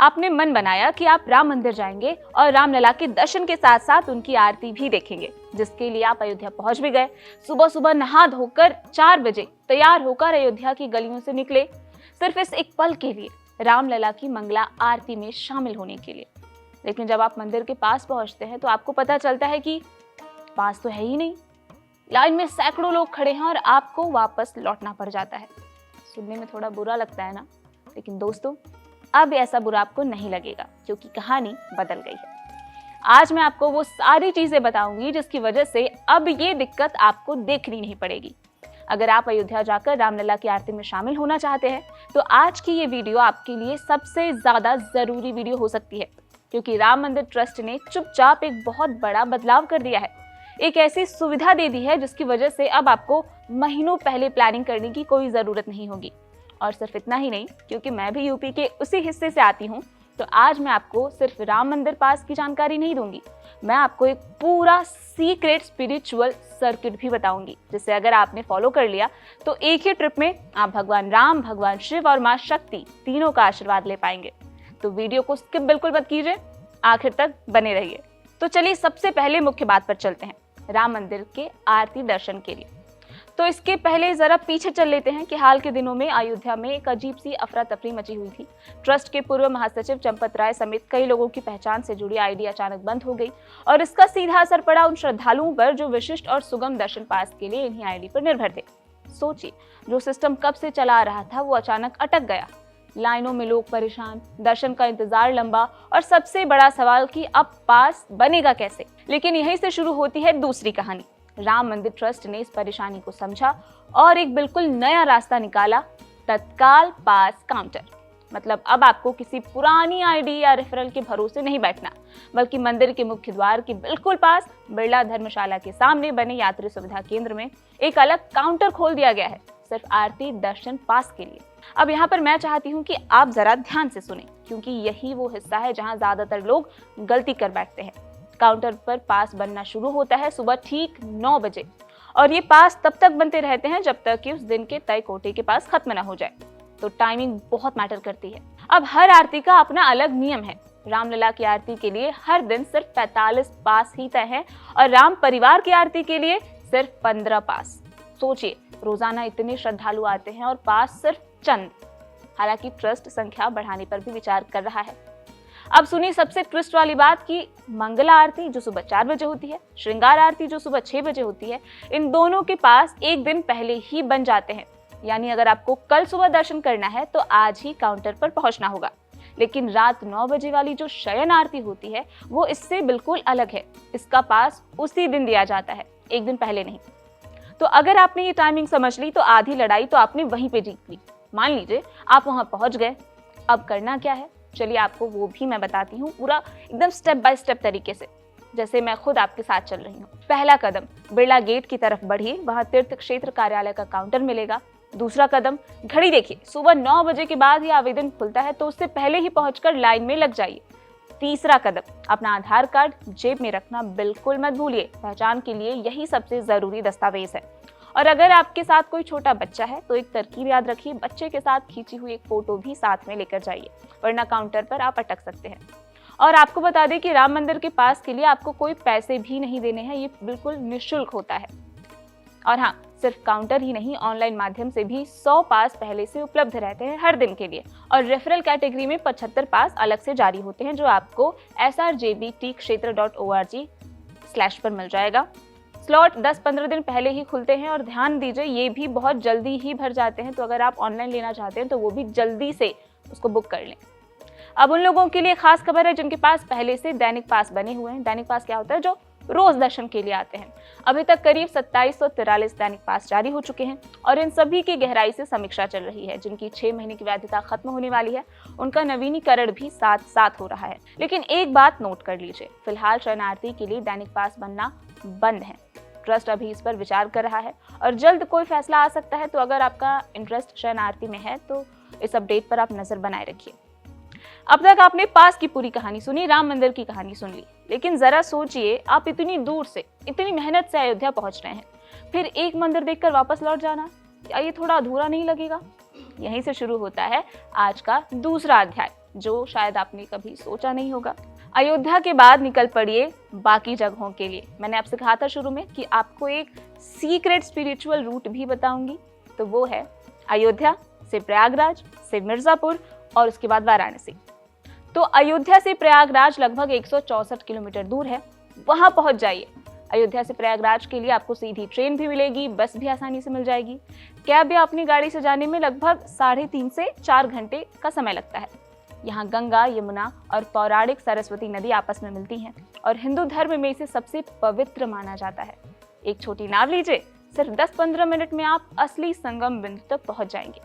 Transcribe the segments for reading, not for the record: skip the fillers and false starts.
आपने मन बनाया कि आप राम मंदिर जाएंगे और रामलला के दर्शन के साथ साथ उनकी आरती भी देखेंगे, जिसके लिए आप अयोध्या पहुंच भी गए। सुबह सुबह नहा धोकर 4 बजे तैयार होकर अयोध्या की गलियों से निकले, सिर्फ इस एक पल के लिए, रामलला की मंगला आरती में शामिल होने के लिए। लेकिन जब आप मंदिर के पास पहुंचते हैं तो आपको पता चलता है कि पास तो है ही नहीं। लाइन में सैकड़ों लोग खड़े हैं और आपको वापस लौटना पड़ जाता है। सुनने में थोड़ा बुरा लगता है ना, लेकिन दोस्तों अब ऐसा बुरा आपको नहीं लगेगा, क्योंकि कहानी बदल गई है। आज मैं आपको वो सारी चीजें बताऊंगी जिसकी वजह से अब ये दिक्कत आपको देखनी नहीं पड़ेगी। अगर आप अयोध्या जाकर रामलला की आरती में शामिल होना चाहते हैं तो आज की ये वीडियो आपके लिए सबसे ज्यादा जरूरी वीडियो हो सकती है, क्योंकि राम मंदिर ट्रस्ट ने चुपचाप एक बहुत बड़ा बदलाव कर दिया है। एक ऐसी सुविधा दे दी है जिसकी वजह से अब आपको महीनों पहले प्लानिंग करने की कोई जरूरत नहीं होगी। और सिर्फ इतना ही नहीं, क्योंकि मैं भी यूपी के उसी हिस्से से आती हूँ, तो आज मैं आपको सिर्फ राम मंदिर पास की जानकारी नहीं दूंगी, मैं आपको एक पूरा सीक्रेट स्पिरिचुअल सर्किट भी बताऊंगी, जिसे अगर आपने फॉलो कर लिया तो एक ही ट्रिप में आप भगवान राम, भगवान शिव और माँ शक्ति तीनों का आशीर्वाद ले पाएंगे। तो वीडियो को स्किप बिल्कुल मत कीजिए, आखिर तक बने रहिए। तो चलिए सबसे पहले मुख्य बात पर चलते हैं, राम मंदिर के आरती दर्शन के लिए। तो इसके पहले जरा पीछे चल लेते हैं कि हाल के दिनों में अयोध्या में एक अजीब सी अफरा तफरी मची हुई थी। ट्रस्ट के पूर्व महासचिव चंपत राय समेत कई लोगों की पहचान से जुड़ी आईडी अचानक बंद हो गई और इसका सीधा असर पड़ा उन श्रद्धालुओं पर जो विशिष्ट और सुगम दर्शन पास के लिए इन्हीं आईडी पर निर्भर थे। सोचिए, जो सिस्टम कब से चला आ रहा था वो अचानक अटक गया। लाइनों में लोग परेशान, दर्शन का इंतजार लंबा और सबसे बड़ा सवाल कि अब पास बनेगा कैसे। लेकिन यहीं से शुरू होती है दूसरी कहानी। राम मंदिर ट्रस्ट ने इस परेशानी को समझा और एक बिल्कुल नया रास्ता निकाला, तत्काल पास काउंटर। मतलब अब आपको किसी पुरानी आईडी या रेफरल के भरोसे नहीं बैठना, बल्कि मंदिर के मुख्य द्वार के बिल्कुल पास बिरला धर्मशाला के सामने बने यात्री सुविधा केंद्र में एक अलग काउंटर खोल दिया गया है, सिर्फ आरती दर्शन पास के लिए। अब यहाँ पर मैं चाहती हूँ कि आप जरा ध्यान से सुने, क्योंकि यही वो हिस्सा है जहाँ ज्यादातर लोग गलती कर बैठते हैं। काउंटर पर पास बनना शुरू होता है सुबह ठीक 9 बजे और ये पास तब तक बनते रहते हैं जब तक कि उस दिन के तय कोटे के पास खत्म ना हो जाए। तो टाइमिंग बहुत मैटर करती है। अब हर आरती का अपना अलग नियम है। रामलला की आरती के लिए हर दिन सिर्फ 45 पास ही तय है और राम परिवार की आरती के लिए सिर्फ 15 पास। सोचिए, रोजाना इतने श्रद्धालु आते हैं और पास सिर्फ चंद। हालांकि ट्रस्ट संख्या बढ़ाने पर भी विचार कर रहा है। अब सुनिए सबसे ट्विस्ट वाली बात कि मंगला आरती जो सुबह 4 बजे होती है, श्रृंगार आरती जो सुबह 6 बजे होती है, इन दोनों के पास एक दिन पहले ही बन जाते हैं। यानी अगर आपको कल सुबह दर्शन करना है तो आज ही काउंटर पर पहुंचना होगा। लेकिन रात 9 बजे वाली जो शयन आरती होती है वो इससे बिल्कुल अलग है। इसका पास उसी दिन दिया जाता है, एक दिन पहले नहीं। तो अगर आपने ये टाइमिंग समझ ली तो आधी लड़ाई तो आपने वहीं पे जीत ली। मान लीजिए आप वहां पहुंच गए, अब करना क्या है, चलिए आपको वो भी मैं बताती हूँ, पूरा एकदम स्टेप बाय स्टेप तरीके से, जैसे मैं खुद आपके साथ चल रही हूँ। पहला कदम, बिरला गेट की तरफ बढ़िए, वहां तीर्थ क्षेत्र कार्यालय का काउंटर मिलेगा। दूसरा कदम, घड़ी देखिए, सुबह 9 बजे के बाद ही आवेदन खुलता है, तो उससे पहले ही पहुंचकर लाइन में लग जाइए। तीसरा कदम, अपना आधार कार्ड जेब में रखना बिल्कुल मत भूलिए, पहचान के लिए यही सबसे जरूरी दस्तावेज है। और अगर आपके साथ कोई छोटा बच्चा है तो एक तरकीब याद रखिए, बच्चे के साथ खींची हुई एक फोटो भी साथ में लेकर जाइए, वरना काउंटर पर आप अटक सकते हैं। और आपको बता दें कि राम मंदिर के पास के लिए आपको कोई पैसे भी नहीं देने हैं, ये बिल्कुल निःशुल्क होता है। और हाँ, सिर्फ काउंटर ही नहीं, ऑनलाइन माध्यम से भी 100 पास पहले से उपलब्ध रहते हैं हर दिन के लिए। और रेफरल कैटेगरी में 75 पास अलग से जारी होते हैं, जो आपको srjbtkshetra.org/ पर मिल जाएगा। स्लॉट 10-15 दिन पहले ही खुलते हैं और ध्यान दीजिए ये भी बहुत जल्दी ही भर जाते हैं, तो अगर आप ऑनलाइन लेना चाहते हैं तो वो भी जल्दी से उसको बुक कर लें। अब उन लोगों के लिए खास खबर है जिनके पास पहले से दैनिक पास बने हुए हैं। दैनिक पास क्या होता है? जो रोज दर्शन के लिए आते हैं। अभी तक करीब 2743 दैनिक पास जारी हो चुके हैं और इन सभी की गहराई से समीक्षा चल रही है। जिनकी 6 महीने की वैधता खत्म होने वाली है उनका नवीनीकरण भी साथ साथ हो रहा है। लेकिन एक बात नोट कर लीजिए, फिलहाल शरणार्थी के लिए दैनिक पास बनना बंद है। ट्रस्ट अभी इस पर विचार कर रहा है और जल्द कोई फैसला आ सकता है। तो अगर आपका इंटरेस्ट शरणार्थी में है तो इस अपडेट पर आप नजर बनाए रखिए। अब तक आपने पास की पूरी कहानी सुनी, राम मंदिर की कहानी सुन ली, लेकिन जरा सोचिए, आप इतनी दूर से, इतनी मेहनत से अयोध्या पहुंच रहे हैं, फिर एक मंदिर देखकर वापस लौट जाना, क्या ये थोड़ा अधूरा नहीं लगेगा? यहीं से शुरू होता है आज का दूसरा अध्याय, जो शायद आपने कभी सोचा नहीं होगा। अयोध्या के बाद निकल पड़िए बाकी जगहों के लिए। मैंने आपसे कहा था शुरू में कि आपको एक सीक्रेट स्पिरिचुअल रूट भी बताऊंगी, तो वो है अयोध्या से प्रयागराज से मिर्जापुर और उसके बाद वाराणसी। तो अयोध्या से प्रयागराज लगभग 164 किलोमीटर दूर है, वहां पहुंच जाइए। अयोध्या से प्रयागराज के लिए आपको सीधी ट्रेन भी मिलेगी, बस भी आसानी से मिल जाएगी। कैब या अपनी गाड़ी से जाने में लगभग 3.5 से 4 घंटे का समय लगता है। यहाँ गंगा, यमुना और पौराणिक सरस्वती नदी आपस में मिलती हैं और हिंदू धर्म में इसे सबसे पवित्र माना जाता है। एक छोटी नाव लीजिए, सिर्फ 10-15 मिनट में आप असली संगम बिंदु तक पहुंच जाएंगे।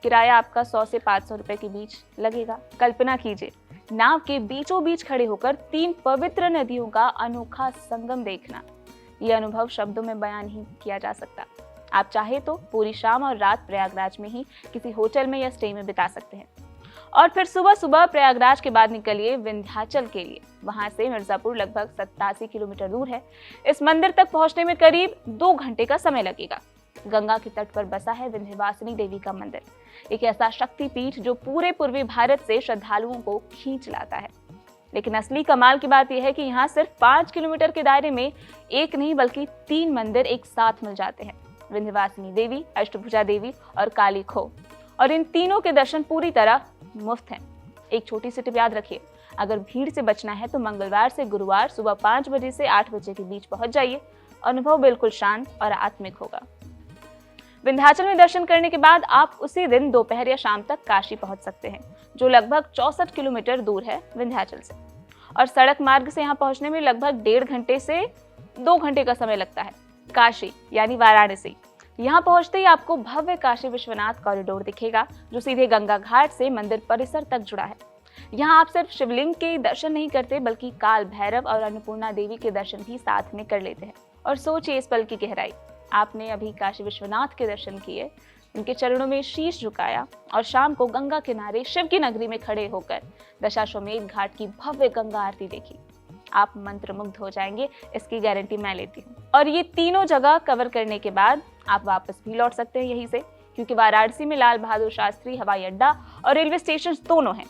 किराया आपका 100 से 500 रुपए के बीच लगेगा। कल्पना कीजिए, नाव के बीचों बीच खड़े होकर 3 पवित्र नदियों का अनोखा संगम देखना। यह अनुभव शब्दों में बयान नहीं किया जा सकता। आप चाहे तो पूरी शाम और रात प्रयागराज में ही किसी होटल में या स्टे में बिता सकते हैं और फिर सुबह सुबह प्रयागराज के बाद निकलिए विंध्याचल के लिए। वहां से मिर्जापुर लगभग 87 किलोमीटर दूर है। इस मंदिर तक पहुंचने में करीब 2 घंटे का समय लगेगा। गंगा के तट पर बसा है विंध्यवासिनी देवी का मंदिर, एक ऐसा शक्तिपीठ जो पूरे पूर्वी भारत से श्रद्धालुओं को खींच लाता है। लेकिन असली कमाल की बात यह है कि यहाँ सिर्फ 5 किलोमीटर के दायरे में एक नहीं बल्कि 3 मंदिर एक साथ मिल जाते हैं, विंध्यवासिनी देवी, अष्टभुजा देवी और काली खो। और इन तीनों के दर्शन पूरी तरह मुफ्त हैं। एक छोटी सी टिप याद रखिए, अगर भीड़ से बचना है तो मंगलवार से गुरुवार सुबह 5 बजे से 8 बजे के बीच पहुंच जाइए। अनुभव बिल्कुल शांत और आत्मिक होगा। विंध्याचल में दर्शन करने के बाद आप उसी दिन दोपहर या शाम तक काशी पहुंच सकते हैं, जो लगभग 64 किलोमीटर दूर है विंध्याचल से। और सड़क मार्ग से यहाँ पहुंचने में लगभग 1.5 घंटे से 2 घंटे का समय लगता है। काशी यानी वाराणसी, यहाँ पहुंचते ही आपको भव्य काशी विश्वनाथ कॉरिडोर दिखेगा, जो सीधे गंगा घाट से मंदिर परिसर तक जुड़ा है। यहाँ आप सिर्फ शिवलिंग के दर्शन नहीं करते बल्कि काल भैरव और अन्नपूर्णा देवी के दर्शन भी साथ में कर लेते हैं। और सोचिए इस पल की गहराई, आपने अभी काशी विश्वनाथ के दर्शन किए, उनके चरणों में शीश झुकाया और शाम को गंगा किनारे शिव की नगरी में खड़े होकर दशाश्वमेध घाट की भव्य गंगा आरती देखी। आप मंत्रमुग्ध हो जाएंगे, इसकी गारंटी मैं लेती हूँ। और ये तीनों जगह कवर करने के बाद आप वापस भी लौट सकते हैं यहीं से, क्योंकि वाराणसी में लाल बहादुर शास्त्री हवाई अड्डा और रेलवे स्टेशन दोनों हैं।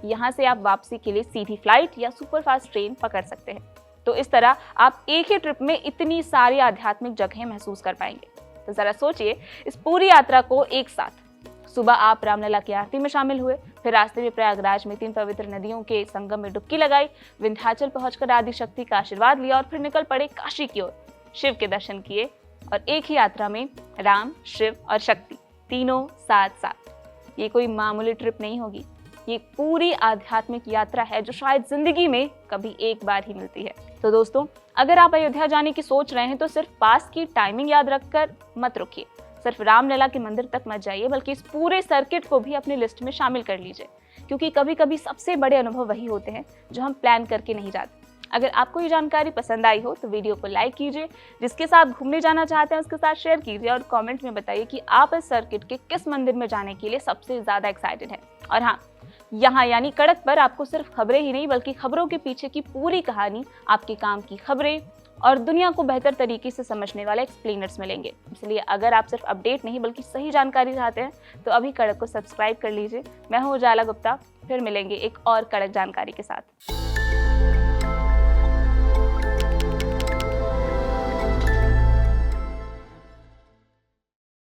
यहाँ से आप वापसी के लिए सीधी फ्लाइट या सुपरफास्ट ट्रेन पकड़ सकते हैं। तो इस तरह आप एक ही ट्रिप में इतनी सारी आध्यात्मिक जगहें महसूस कर पाएंगे। तो जरा सोचिए इस पूरी यात्रा को एक साथ। सुबह आप रामलला की आरती में शामिल हुए, फिर रास्ते में प्रयागराज में 3 पवित्र नदियों के संगम में डुबकी लगाई, विंध्याचल पहुंचकर आदि शक्ति का आशीर्वाद लिया और फिर निकल पड़े काशी की ओर, शिव के दर्शन किए। और एक ही यात्रा में राम, शिव और शक्ति तीनों साथ साथ। ये कोई मामूली ट्रिप नहीं होगी, ये पूरी आध्यात्मिक यात्रा है जो शायद जिंदगी में कभी एक बार ही मिलती है। तो दोस्तों, अगर आप अयोध्या जाने की सोच रहे हैं तो सिर्फ पास की टाइमिंग याद रखकर मत रुकिए। सिर्फ रामलला के मंदिर तक मत जाइए, बल्कि इस पूरे सर्किट को भी अपनी लिस्ट में शामिल कर लीजिए, क्योंकि कभी कभी सबसे बड़े अनुभव वही होते हैं जो हम प्लान करके नहीं जाते। अगर आपको ये जानकारी पसंद आई हो तो वीडियो को लाइक कीजिए, जिसके साथ घूमने जाना चाहते हैं उसके साथ शेयर कीजिए और कमेंट में बताइए कि आप इस सर्किट के किस मंदिर में जाने के लिए सबसे ज्यादा एक्साइटेड हैं। और हाँ, यहाँ यानी कड़क पर आपको सिर्फ खबरें ही नहीं बल्कि खबरों के पीछे की पूरी कहानी, आपके काम की खबरें और दुनिया को बेहतर तरीके से समझने वाले एक्सप्लेनर्स मिलेंगे। इसलिए अगर आप सिर्फ अपडेट नहीं बल्कि सही जानकारी चाहते हैं तो अभी कड़क को सब्सक्राइब कर लीजिए। मैं हूँ उजाला गुप्ता, फिर मिलेंगे एक और कड़क जानकारी के साथ।